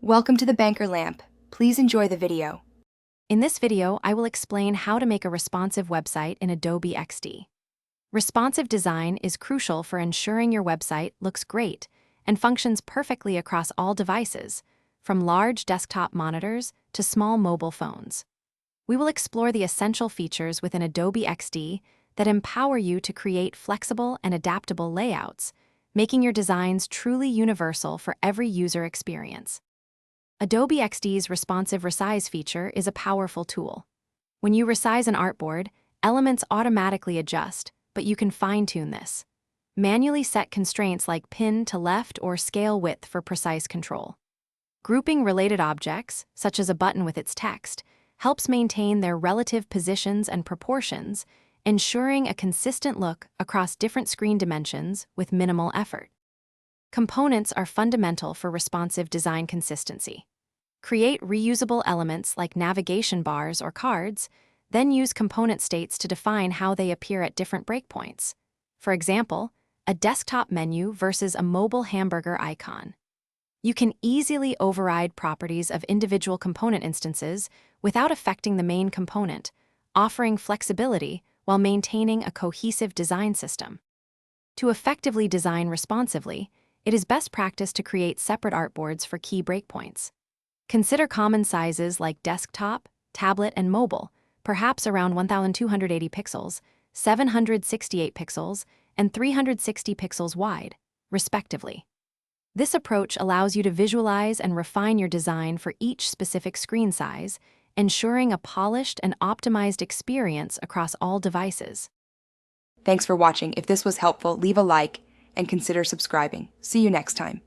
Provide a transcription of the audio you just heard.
Welcome to the Banker Lamp. Please enjoy the video. In this video, I will explain how to make a responsive website in Adobe XD. Responsive design is crucial for ensuring your website looks great and functions perfectly across all devices, from large desktop monitors to small mobile phones. We will explore the essential features within Adobe XD that empower you to create flexible and adaptable layouts, making your designs truly universal for every user experience. Adobe XD's responsive resize feature is a powerful tool. When you resize an artboard, elements automatically adjust, but you can fine-tune this. Manually set constraints like pin to left or scale width for precise control. Grouping related objects, such as a button with its text, helps maintain their relative positions and proportions, ensuring a consistent look across different screen dimensions with minimal effort. Components are fundamental for responsive design consistency. Create reusable elements like navigation bars or cards, then use component states to define how they appear at different breakpoints. For example, a desktop menu versus a mobile hamburger icon. You can easily override properties of individual component instances without affecting the main component, offering flexibility while maintaining a cohesive design system. To effectively design responsively, it is best practice to create separate artboards for key breakpoints. Consider common sizes like desktop, tablet, and mobile, perhaps around 1280 pixels, 768 pixels, and 360 pixels wide, respectively. This approach allows you to visualize and refine your design for each specific screen size, ensuring a polished and optimized experience across all devices. Thanks for watching. If this was helpful, leave a like and consider subscribing. See you next time.